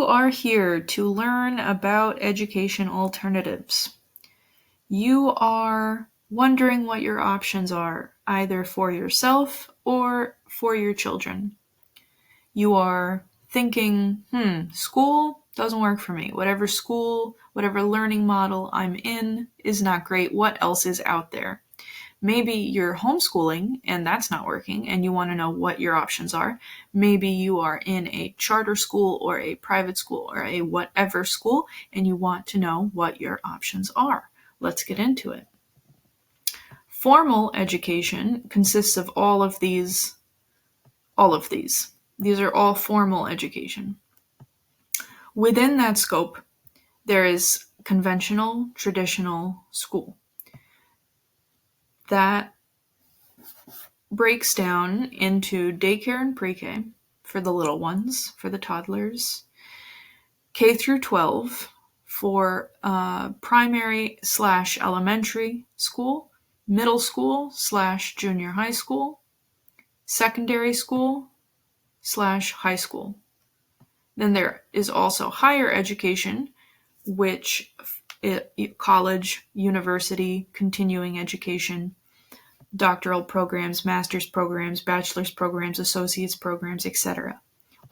are here to learn about education alternatives. You are wondering what your options are, either for yourself or for your children. You are thinking, school doesn't work for me. Whatever school, whatever learning model I'm in is not great. What else is out there? Maybe you're homeschooling and that's not working and you want to know what your options are. Maybe you are in a charter school or a private school or a whatever school and you want to know what your options are. Let's get into it. Formal education consists of all of these. These are all formal education. Within that scope, there is conventional, traditional school. That breaks down into daycare and pre-K for the little ones, for the toddlers, K through 12 for primary/elementary school, middle school/junior high school, secondary school/high school. Then there is also higher education, which college, university, continuing education, doctoral programs, master's programs, bachelor's programs, associate's programs, etc.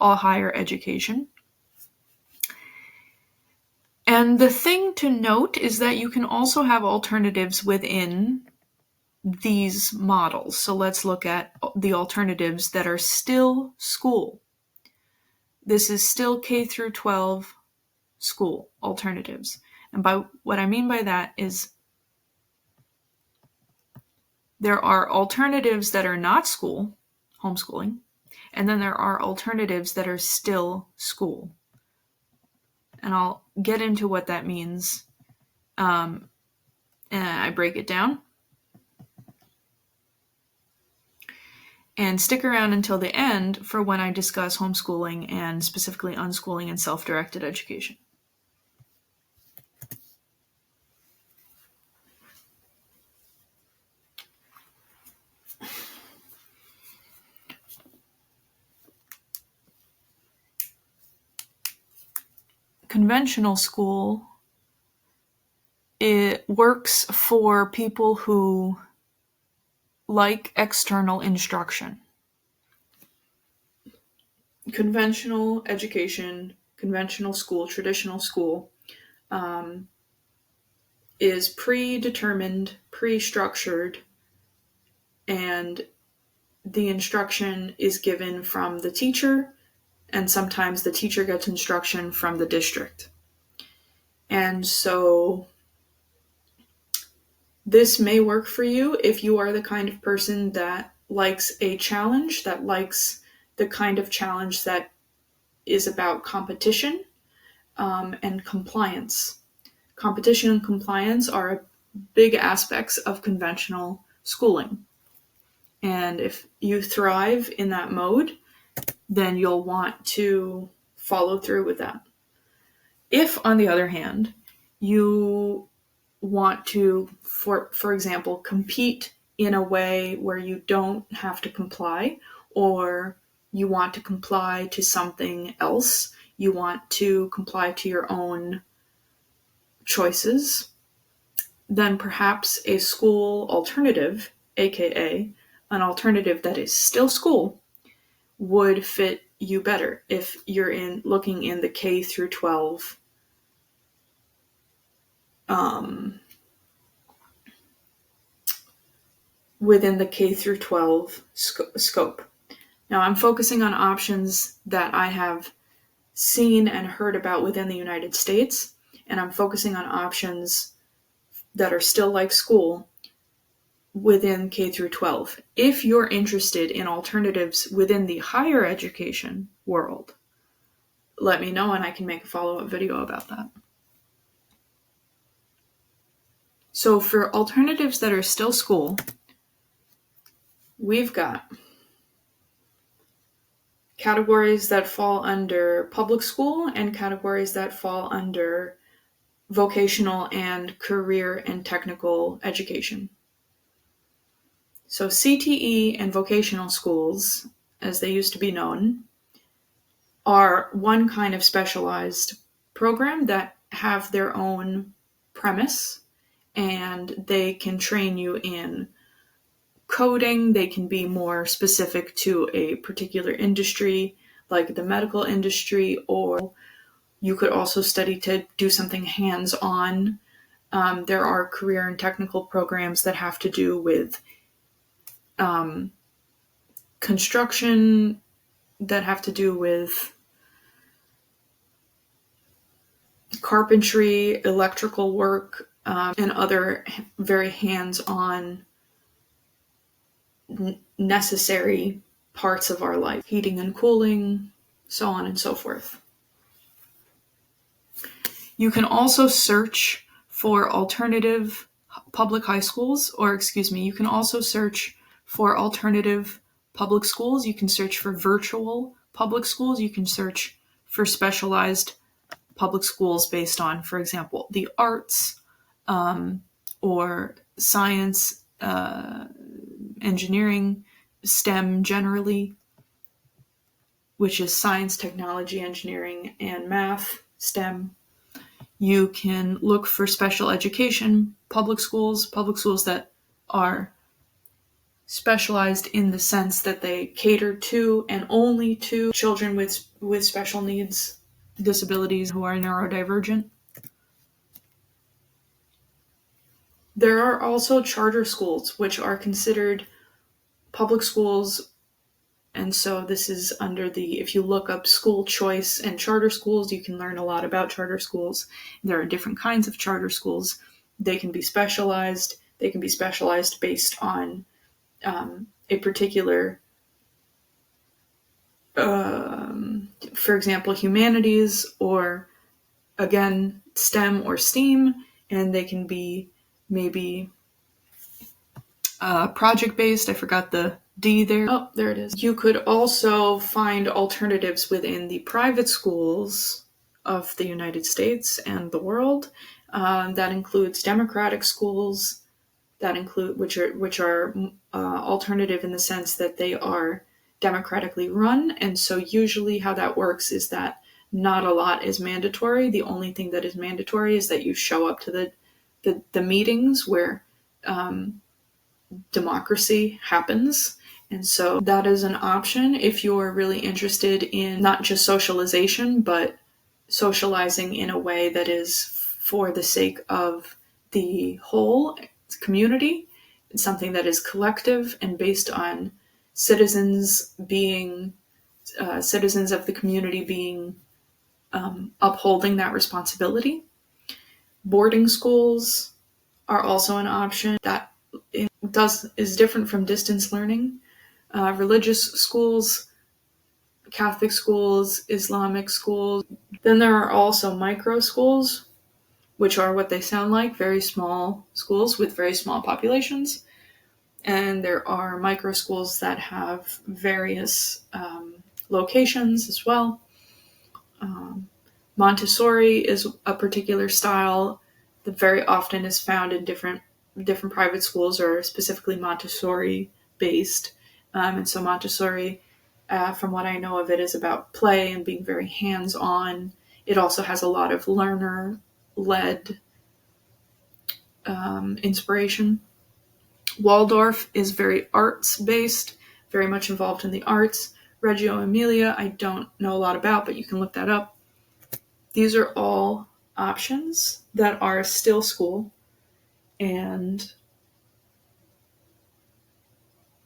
All higher education. And the thing to note is that you can also have alternatives within these models. So let's look at the alternatives that are still school. This is still K through 12 school alternatives. And by what I mean by that is there are alternatives that are not school, homeschooling, and then there are alternatives that are still school. And I'll get into what that means. And I break it down. And stick around until the end for when I discuss homeschooling and specifically unschooling and self-directed education. Conventional school, it works for people who like external instruction. Conventional education, conventional school, traditional school is predetermined, pre-structured, and the instruction is given from the teacher, and sometimes the teacher gets instruction from the district. And so this may work for you if you are the kind of person that likes a challenge, that likes the kind of challenge that is about competition and compliance. Competition and compliance are big aspects of conventional schooling. And if you thrive in that mode, then you'll want to follow through with that. If, on the other hand, you want to, for example, compete in a way where you don't have to comply, or you want to comply to something else, you want to comply to your own choices, then perhaps a school alternative, aka an alternative that is still school, would fit you better if you're looking in the K through 12 within the K through 12 scope. Now I'm focusing on options that I have seen and heard about within the United States, and I'm focusing on options that are still like school within K through 12. If you're interested in alternatives within the higher education world, let me know and I can make a follow-up video about that. So for alternatives that are still school, we've got categories that fall under public school and categories that fall under vocational and career and technical education. So CTE and vocational schools, as they used to be known, are one kind of specialized program that have their own premise, and they can train you in coding. They can be more specific to a particular industry, like the medical industry, or you could also study to do something hands-on. There are career and technical programs that have to do with construction, that have to do with carpentry, electrical work, and other very hands-on necessary parts of our life, heating and cooling, so on and so forth. You can also search for alternative public high schools, you can also search for alternative public schools. You can search for virtual public schools. You can search for specialized public schools based on, for example, the arts, or science, engineering, STEM generally, which is science, technology, engineering, and math, STEM. You can look for special education public schools that are specialized in the sense that they cater to and only to children with special needs, disabilities, who are neurodivergent. There are also charter schools, which are considered public schools. And so this is under if you look up school choice and charter schools, you can learn a lot about charter schools. There are different kinds of charter schools. They can be specialized. They can be specialized based on a particular, for example, humanities, or again, STEM or STEAM, and they can be maybe project-based. I forgot the D there. Oh, there it is. You could also find alternatives within the private schools of the United States and the world. That includes democratic schools, which are alternative in the sense that they are democratically run. And so usually how that works is that not a lot is mandatory. The only thing that is mandatory is that you show up to the meetings where democracy happens. And so that is an option if you're really interested in not just socialization, but socializing in a way that is for the sake of the whole community. It's something that is collective and based on citizens of the community being upholding that responsibility. Boarding schools are also an option that is different from distance learning. Religious schools, Catholic schools, Islamic schools. Then there are also micro schools, which are what they sound like, very small schools with very small populations. And there are micro schools that have various locations as well. Montessori is a particular style that very often is found in different private schools, or specifically Montessori based. And so Montessori, from what I know of it, is about play and being very hands-on. It also has a lot of learner-led inspiration. Waldorf is very arts-based, very much involved in the arts. Reggio Emilia, I don't know a lot about, but you can look that up. These are all options that are still school. And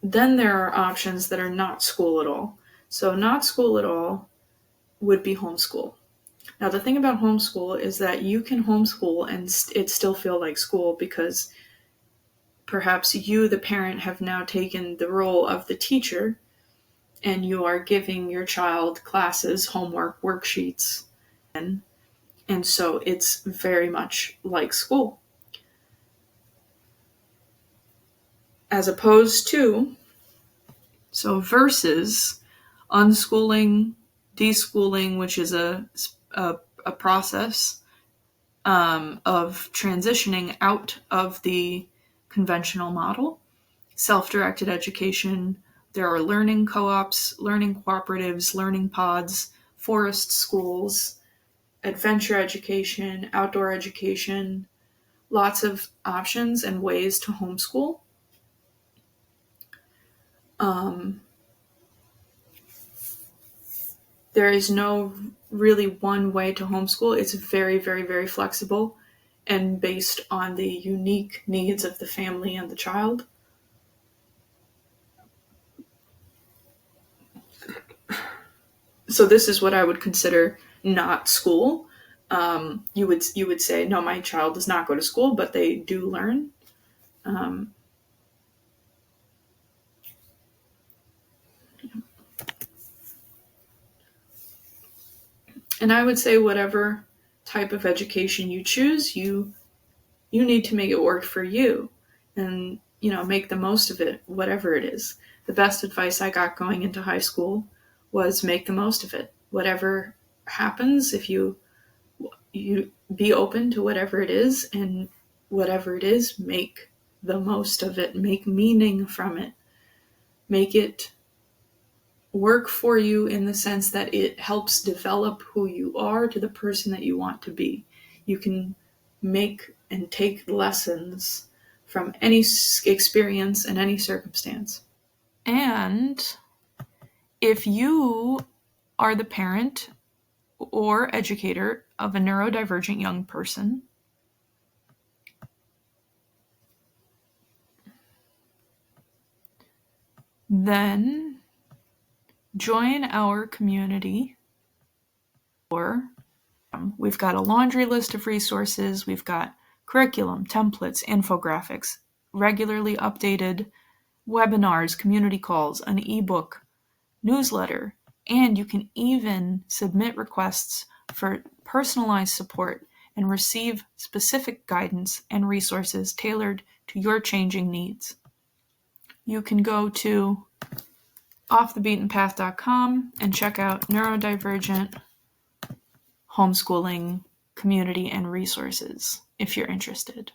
then there are options that are not school at all. So not school at all would be homeschool. Now, the thing about homeschool is that you can homeschool and it still feel like school, because perhaps you, the parent, have now taken the role of the teacher and you are giving your child classes, homework, worksheets. And so it's very much like school. As opposed to, versus unschooling, deschooling, which is a process of transitioning out of the conventional model. Self-directed education, there are learning co-ops, learning cooperatives, learning pods, forest schools, adventure education, outdoor education, lots of options and ways to homeschool. There is no really one way to homeschool. It's very, very, very flexible and based on the unique needs of the family and the child. So this is what I would consider not school. You would say, no, my child does not go to school, but they do learn. And I would say whatever type of education you choose, you need to make it work for you, and make the most of it, whatever it is. The best advice I got going into high school was make the most of it. Whatever happens, if you be open to whatever it is, and whatever it is, make the most of it. Make meaning from it. Make it work for you in the sense that it helps develop who you are to the person that you want to be. You can make and take lessons from any experience and any circumstance. And if you are the parent or educator of a neurodivergent young person, then join our community. We've got a laundry list of resources. We've got curriculum, templates, infographics, regularly updated webinars, community calls, an ebook, newsletter, and you can even submit requests for personalized support and receive specific guidance and resources tailored to your changing needs. You can go to offthebeatenpath.com and check out Neurodivergent Homeschooling Community and Resources if you're interested.